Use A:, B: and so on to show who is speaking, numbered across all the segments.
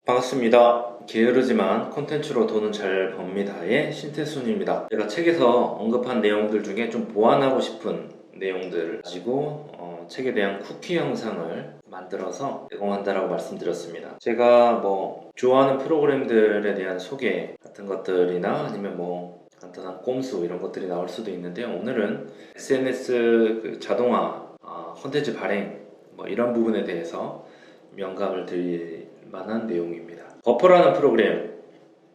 A: 반갑습니다. 게으르지만 콘텐츠로 돈은 잘 법니다의 신태순입니다. 제가 책에서 언급한 내용들 중에 좀 보완하고 싶은 내용들을 가지고 책에 대한 쿠키 영상을 만들어서 제공한다라고 말씀드렸습니다. 제가 좋아하는 프로그램들에 대한 소개 같은 것들이나 아니면 간단한 꼼수 이런 것들이 나올 수도 있는데요. 오늘은 SNS 자동화 콘텐츠 발행 이런 부분에 대해서 명감을 드릴 만한 내용입니다. 버퍼라는 프로그램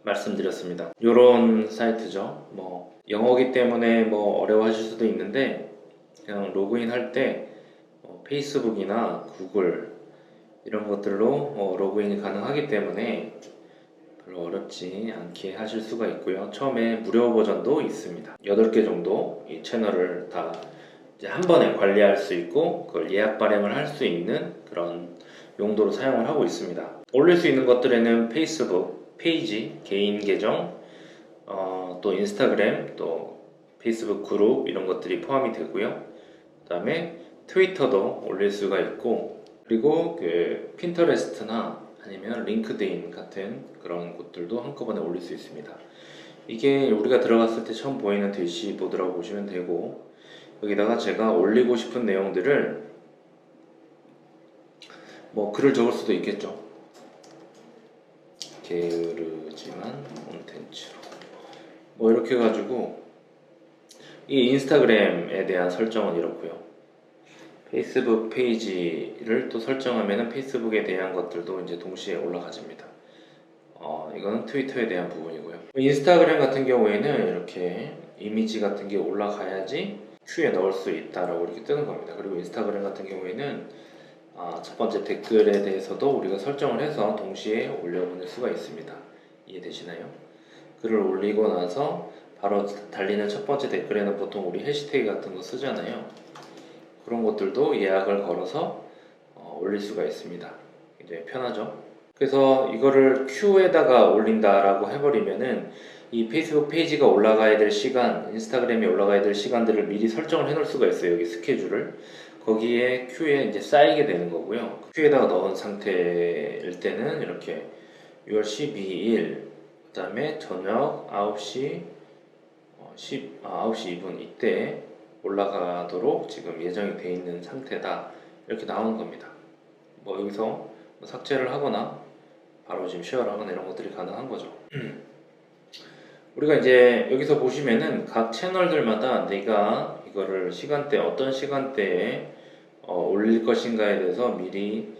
A: 말씀드렸습니다. 이런 사이트죠. 영어기 때문에 어려워하실 수도 있는데 그냥 로그인 할 때 페이스북이나 구글 이런 것들로 로그인이 가능하기 때문에 별로 어렵지 않게 하실 수가 있고요. 처음에 무료 버전도 있습니다. 8개 정도 이 채널을 다 이제 한 번에 관리할 수 있고 그걸 예약 발행을 할 수 있는 그런 용도로 사용을 하고 있습니다. 올릴 수 있는 것들에는 페이스북 페이지, 개인 계정, 또 인스타그램, 또 페이스북 그룹 이런 것들이 포함이 되고요. 그 다음에 트위터도 올릴 수가 있고, 그리고 그 핀터레스트나 아니면 링크드인 같은 그런 곳들도 한꺼번에 올릴 수 있습니다. 이게 우리가 들어갔을 때 처음 보이는 대시보드라고 보시면 되고, 여기다가 제가 올리고 싶은 내용들을 글을 적을 수도 있겠죠. 게으르지만 콘텐츠로 이렇게 해가지고 이 인스타그램에 대한 설정은 이렇고요. 페이스북 페이지를 또 설정하면은 페이스북에 대한 것들도 이제 동시에 올라가집니다. 이거는 트위터에 대한 부분이고요. 인스타그램 같은 경우에는 이렇게 이미지 같은 게 올라가야지 큐에 넣을 수 있다라고 이렇게 뜨는 겁니다. 그리고 인스타그램 같은 경우에는 첫 번째 댓글에 대해서도 우리가 설정을 해서 동시에 올려보낼 수가 있습니다. 이해되시나요? 글을 올리고 나서 바로 달리는 첫 번째 댓글에는 보통 우리 해시태그 같은 거 쓰잖아요. 그런 것들도 예약을 걸어서 올릴 수가 있습니다. 굉장히 편하죠? 그래서 이거를 큐에다가 올린다라고 해버리면은 이 페이스북 페이지가 올라가야 될 시간, 인스타그램이 올라가야 될 시간들을 미리 설정을 해 놓을 수가 있어요. 여기 스케줄을. 거기에 큐에 이제 쌓이게 되는 거고요. 큐에다가 넣은 상태일 때는 이렇게 6월 12일, 그 다음에 저녁 9시 9시 2분 이때 올라가도록 지금 예정이 되어 있는 상태다. 이렇게 나오는 겁니다. 여기서 삭제를 하거나 바로 지금 쉐어를 하거나 이런 것들이 가능한 거죠. 우리가 이제 여기서 보시면은 각 채널들마다 내가 이거를 어떤 시간대에 올릴 것인가에 대해서 미리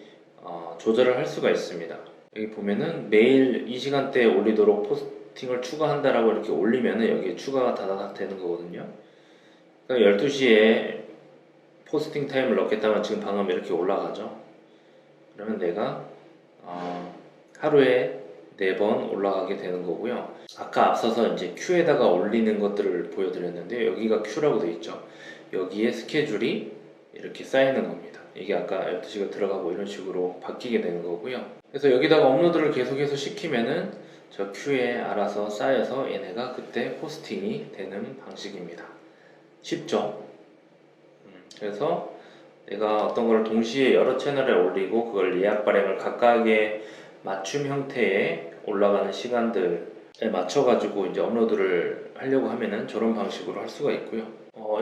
A: 조절을 할 수가 있습니다. 여기 보면은 매일 이 시간대에 올리도록 포스팅을 추가한다라고 이렇게 올리면은 여기에 추가가 다다닥 되는 거거든요. 그러니까 12시에 포스팅 타임을 넣겠다면 지금 방금 이렇게 올라가죠. 그러면 내가 하루에 4번 올라가게 되는 거고요. 아까 앞서서 이제 큐에다가 올리는 것들을 보여드렸는데 여기가 큐라고 되어 있죠. 여기에 스케줄이 이렇게 쌓이는 겁니다. 이게 아까 12시가 들어가고 이런 식으로 바뀌게 되는 거고요. 그래서 여기다가 업로드를 계속해서 시키면은 저 큐에 알아서 쌓여서 얘네가 그때 포스팅이 되는 방식입니다. 쉽죠? 그래서 내가 어떤 걸 동시에 여러 채널에 올리고 그걸 예약 발행을 각각의 맞춤 형태의 올라가는 시간들에 맞춰가지고 이제 업로드를 하려고 하면은 저런 방식으로 할 수가 있고요.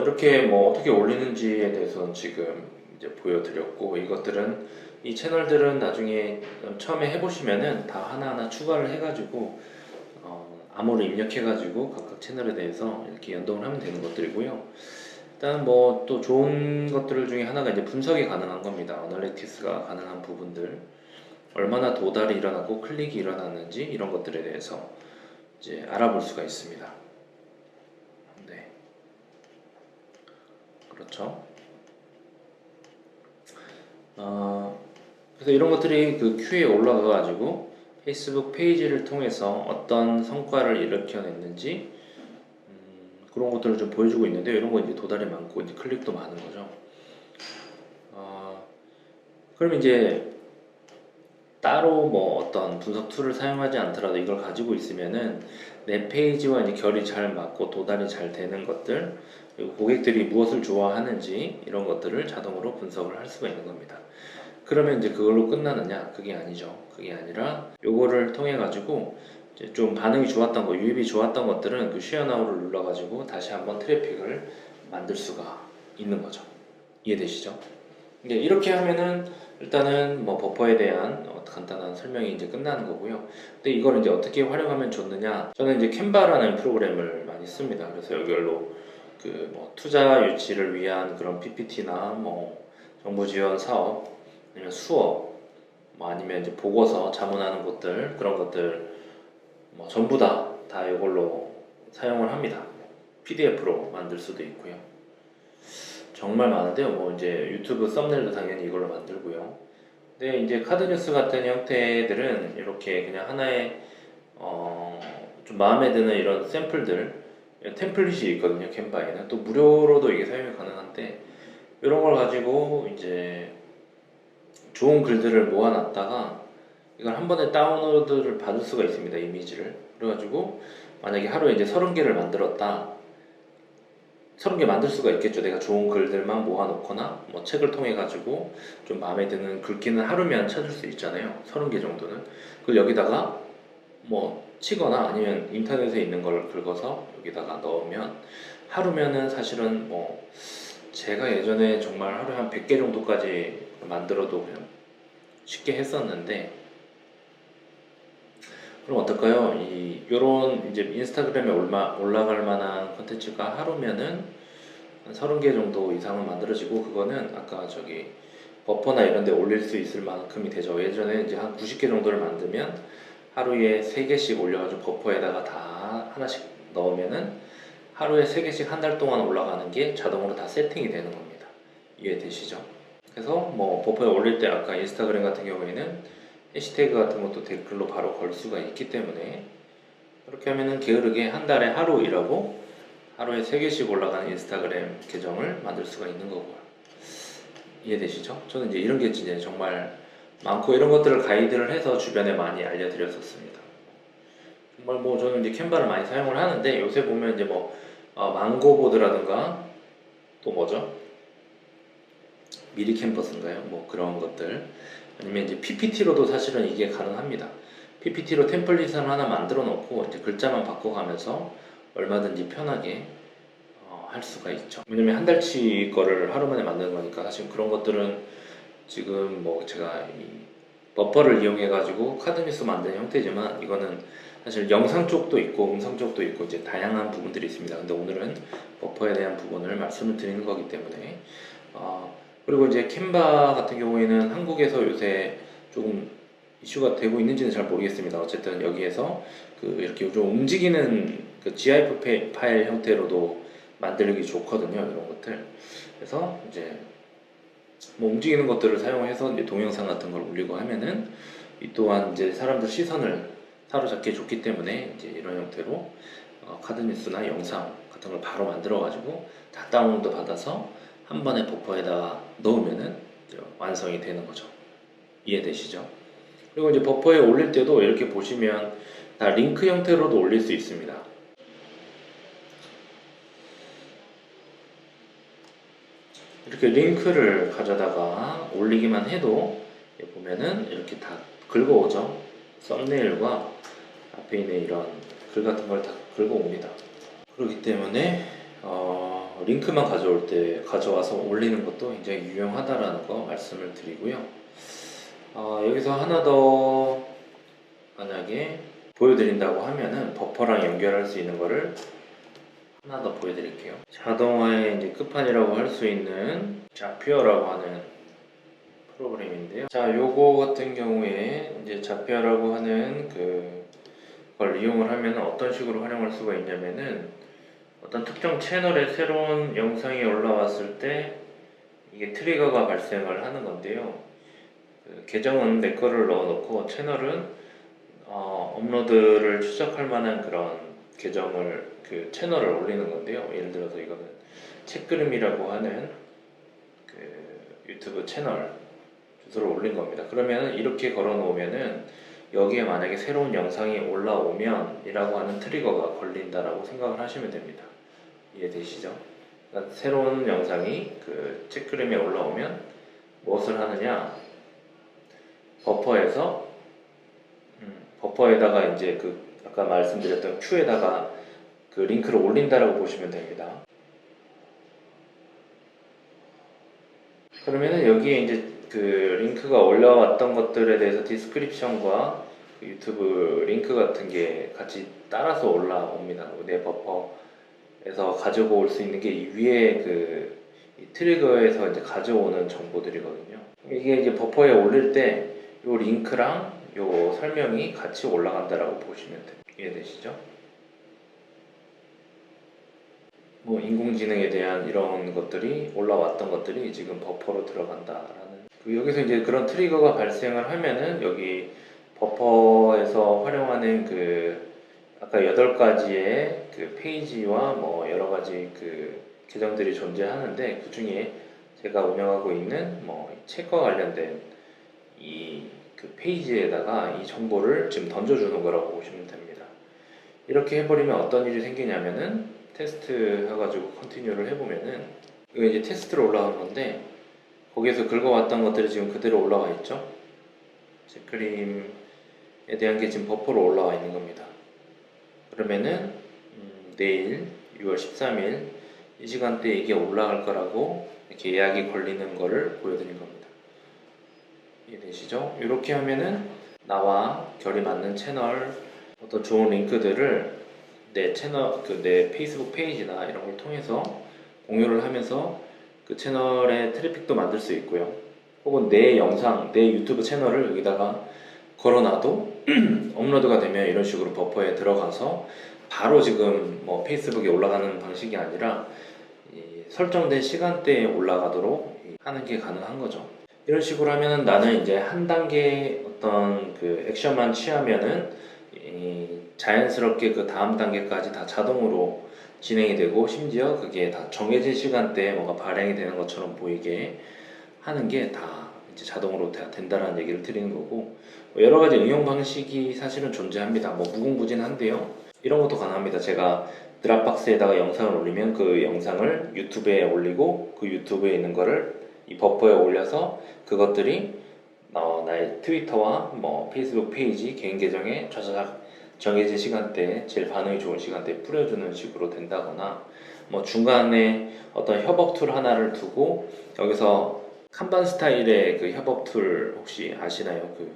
A: 이렇게 어떻게 올리는지에 대해서는 지금 이제 보여드렸고, 이 채널들은 나중에 처음에 해보시면은 다 하나하나 추가를 해가지고 암호를 입력해가지고 각각 채널에 대해서 이렇게 연동을 하면 되는 것들이고요. 일단 또 좋은 것들 중에 하나가 이제 분석이 가능한 겁니다. 어널리티스가 가능한 부분들, 얼마나 도달이 일어나고 클릭이 일어났는지 이런 것들에 대해서 이제 알아볼 수가 있습니다. 네, 그렇죠. 그래서 이런 것들이 그 큐에 올라가가지고 페이스북 페이지를 통해서 어떤 성과를 일으켜냈는지 그런 것들을 좀 보여주고 있는데, 이런 거 이제 도달이 많고 이제 클릭도 많은 거죠. 그럼 이제 따로 어떤 분석 툴을 사용하지 않더라도 이걸 가지고 있으면은 내 페이지와 이제 결이 잘 맞고 도달이 잘 되는 것들, 그리고 고객들이 무엇을 좋아하는지 이런 것들을 자동으로 분석을 할 수가 있는 겁니다. 그러면 이제 그걸로 끝나느냐? 그게 아니죠. 그게 아니라 요거를 통해 가지고 이제 좀 반응이 좋았던 거, 유입이 좋았던 것들은 그 share now를 눌러 가지고 다시 한번 트래픽을 만들 수가 있는 거죠. 이해되시죠? 이제 이렇게 하면은 일단은 뭐 버퍼에 대한 간단한 설명이 이제 끝나는 거고요. 근데 이걸 이제 어떻게 활용하면 좋느냐? 저는 이제 캔바라는 프로그램을 많이 씁니다. 그래서 여기로 그 뭐 투자 유치를 위한 그런 PPT나 뭐 정부 지원 사업 아니면 수업 뭐 아니면 이제 보고서 자문하는 것들 그런 것들 뭐 전부 다 이걸로 사용을 합니다. PDF로 만들 수도 있고요. 정말 많은데요. 뭐 이제 유튜브 썸네일도 당연히 이걸로 만들고요. 근데 이제 카드뉴스 같은 형태들은 이렇게 그냥 하나의 좀 마음에 드는 이런 샘플들 템플릿이 있거든요. 캔바에는 또 무료로도 이게 사용이 가능한데 이런 걸 가지고 이제 좋은 글들을 모아놨다가 이걸 한 번에 다운로드를 받을 수가 있습니다. 이미지를 그래가지고 만약에 하루에 이제 30개를 만들었다 30개 만들 수가 있겠죠. 내가 좋은 글들만 모아놓거나 뭐 책을 통해 가지고 좀 마음에 드는 글귀는 하루면 찾을 수 있잖아요. 30개 정도는 그걸 여기다가 뭐 치거나 아니면 인터넷에 있는 걸 긁어서 여기다가 넣으면 하루면은 사실은 뭐 제가 예전에 정말 하루에 한 100개 정도까지 만들어도 그냥 쉽게 했었는데 그럼 어떨까요? 요런 이제 인스타그램에 올라갈 만한 컨텐츠가 하루면은 한 30개 정도 이상은 만들어지고 그거는 아까 저기 버퍼나 이런 데 올릴 수 있을 만큼이 되죠. 예전에 이제 한 90개 정도를 만들면 하루에 3개씩 올려가지고 버퍼에다가 다 하나씩 넣으면은 하루에 3개씩 한 달 동안 올라가는 게 자동으로 다 세팅이 되는 겁니다. 이해되시죠? 그래서 뭐 버퍼에 올릴 때 아까 인스타그램 같은 경우에는 해시태그 같은 것도 댓글로 바로 걸 수가 있기 때문에 그렇게 하면은 게으르게 한 달에 하루 일하고 하루에 3개씩 올라가는 인스타그램 계정을 만들 수가 있는 거고요. 이해되시죠? 저는 이제 이런 게 이제 정말 많고 이런 것들을 가이드를 해서 주변에 많이 알려드렸었습니다. 정말 뭐 저는 이제 캔바를 많이 사용을 하는데 요새 보면 이제 뭐 망고보드라든가 또 뭐죠? 미리 캔버스인가요? 뭐 그런 것들 아니면 이제 PPT로도 사실은 이게 가능합니다. PPT로 템플릿을 하나 만들어 놓고 이제 글자만 바꿔가면서 얼마든지 편하게 할 수가 있죠. 왜냐면 한 달치 거를 하루 만에 만드는 거니까 사실 그런 것들은 지금 뭐 제가 이 버퍼를 이용해 가지고 카드뉴스 만드는 형태지만 이거는 사실 영상 쪽도 있고 음성 쪽도 있고 이제 다양한 부분들이 있습니다. 근데 오늘은 버퍼에 대한 부분을 말씀을 드리는 거기 때문에 그리고 이제 캔바 같은 경우에는 한국에서 요새 조금 이슈가 되고 있는지는 잘 모르겠습니다. 어쨌든 여기에서 그 이렇게 요즘 움직이는 그 GIF 파일 형태로도 만들기 좋거든요. 이런 것들. 그래서 이제 뭐 움직이는 것들을 사용해서 이제 동영상 같은 걸 올리고 하면은 이 또한 이제 사람들 시선을 사로잡기 좋기 때문에 이제 이런 형태로 카드 뉴스나 영상 같은 걸 바로 만들어 가지고 다 다운로드 받아서 한 번에 버퍼에다가 넣으면은 완성이 되는 거죠. 이해되시죠? 그리고 이제 버퍼에 올릴 때도 이렇게 보시면 다 링크 형태로도 올릴 수 있습니다. 이렇게 링크를 가져다가 올리기만 해도 보면은 이렇게 다 긁어오죠. 썸네일과 앞에 있는 이런 글 같은 걸 다 긁어옵니다. 그렇기 때문에 링크만 가져와서 올리는 것도 굉장히 유용하다라는 거 말씀을 드리고요. 여기서 하나 더 만약에 보여드린다고 하면은 버퍼랑 연결할 수 있는 거를 하나 더 보여드릴게요. 자동화의 이제 끝판이라고 할 수 있는 자피어라고 하는 프로그램인데요. 자, 요거 같은 경우에 이제 자피어라고 하는 그걸 이용을 하면 어떤 식으로 활용할 수가 있냐면은 어떤 특정 채널에 새로운 영상이 올라왔을 때 이게 트리거가 발생을 하는 건데요. 그 계정은 내 거를 넣어놓고 채널은 업로드를 추적할 만한 그런 계정을 그 채널을 올리는 건데요. 예를 들어서 이거는 책그림이라고 하는 그 유튜브 채널 주소를 올린 겁니다. 그러면 이렇게 걸어 놓으면은 여기에 만약에 새로운 영상이 올라오면 이라고 하는 트리거가 걸린다라고 생각을 하시면 됩니다. 이해되시죠? 그러니까 새로운 영상이 그 책그림에 올라오면 무엇을 하느냐? 버퍼에서 버퍼에다가 이제 그 아까 말씀드렸던 큐에다가 그 링크를 올린다라고 보시면 됩니다. 그러면은 여기에 이제 그 링크가 올라왔던 것들에 대해서 디스크립션과 그 유튜브 링크 같은 게 같이 따라서 올라옵니다. 내 버퍼에서 가지고 올 수 있는 게 이 위에 이 트리거에서 이제 가져오는 정보들이거든요. 이게 이제 버퍼에 올릴 때 요 링크랑 요 설명이 같이 올라간다라고 보시면 돼요. 이해되시죠? 뭐 인공지능에 대한 이런 것들이 올라왔던 것들이 지금 버퍼로 들어간다라는 여기서 이제 그런 트리거가 발생을 하면은 여기 버퍼에서 활용하는 아까 8가지의 그 페이지와 뭐 여러 가지 그 계정들이 존재하는데 그 중에 제가 운영하고 있는 뭐 책과 관련된 그 페이지에다가 이 정보를 지금 던져주는 거라고 보시면 됩니다. 이렇게 해버리면 어떤 일이 생기냐면은 테스트 해가지고 컨티뉴를 해보면은 이거 이제 테스트로 올라간 건데 거기에서 긁어왔던 것들이 지금 그대로 올라와 있죠. 제크림에 대한 게 지금 버퍼로 올라와 있는 겁니다. 그러면은 내일 6월 13일 이 시간대에 이게 올라갈 거라고 이렇게 예약이 걸리는 거를 보여드린 겁니다. 이해되시죠? 이렇게 하면은 나와 결이 맞는 채널 어떤 좋은 링크들을 내 채널 내 페이스북 페이지나 이런 걸 통해서 공유를 하면서 그 채널에 트래픽도 만들 수 있고요. 혹은 내 영상, 내 유튜브 채널을 여기다가 걸어놔도 업로드가 되면 이런 식으로 버퍼에 들어가서 바로 지금 뭐 페이스북에 올라가는 방식이 아니라 설정된 시간대에 올라가도록 하는 게 가능한 거죠. 이런 식으로 하면은 나는 이제 한 단계 어떤 그 액션만 취하면은 자연스럽게 그 다음 단계까지 다 자동으로 진행이 되고 심지어 그게 다 정해진 시간대에 뭐가 발행이 되는 것처럼 보이게 하는 게 다 이제 자동으로 된다라는 얘기를 드리는 거고 뭐 여러 가지 응용 방식이 사실은 존재합니다. 뭐 무궁무진한데요. 이런 것도 가능합니다. 제가 드랍박스에다가 영상을 올리면 그 영상을 유튜브에 올리고 그 유튜브에 있는 거를 이 버퍼에 올려서 그것들이 나의 트위터와 뭐 페이스북 페이지 개인 계정에 좌자작 정해진 시간대에 제일 반응이 좋은 시간대에 뿌려주는 식으로 된다거나 뭐 중간에 어떤 협업 툴 하나를 두고 여기서 kanban 스타일의 그 협업 툴 혹시 아시나요? 그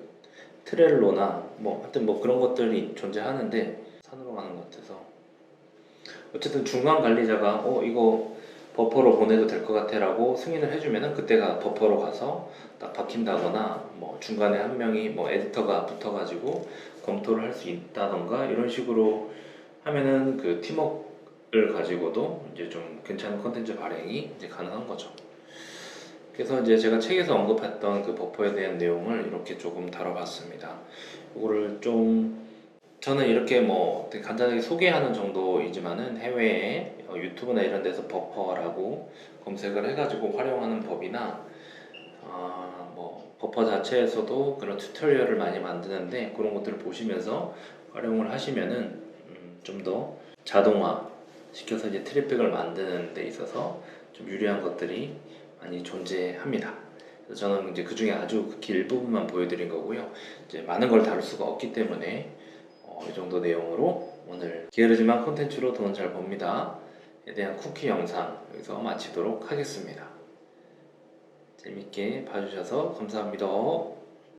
A: 트렐로나 뭐 하여튼 뭐 그런 것들이 존재하는데 산으로 가는 것 같아서 어쨌든 중간 관리자가 이거 버퍼로 보내도 될 것 같아 라고 승인을 해주면은 그때가 버퍼로 가서 딱 박힌다거나 뭐 중간에 한 명이 뭐 에디터가 붙어가지고 검토를 할 수 있다던가 이런 식으로 하면은 그 팀워크를 가지고도 이제 좀 괜찮은 컨텐츠 발행이 이제 가능한 거죠. 그래서 이제 제가 책에서 언급했던 그 버퍼에 대한 내용을 이렇게 조금 다뤄봤습니다. 이거를 좀 저는 이렇게 뭐 되게 간단하게 소개하는 정도이지만은 해외에 유튜브나 이런 데서 버퍼라고 검색을 해가지고 활용하는 법이나 뭐 버퍼 자체에서도 그런 튜토리얼을 많이 만드는데 그런 것들을 보시면서 활용을 하시면은 좀 더 자동화 시켜서 이제 트래픽을 만드는 데 있어서 좀 유리한 것들이 많이 존재합니다. 그래서 저는 이제 그 중에 아주 극히 일부분만 보여드린 거고요. 이제 많은 걸 다룰 수가 없기 때문에 이 정도 내용으로 오늘 게으르지만 콘텐츠로 돈 잘 법니다 에 대한 쿠키 영상 여기서 마치도록 하겠습니다. 재밌게 봐주셔서 감사합니다.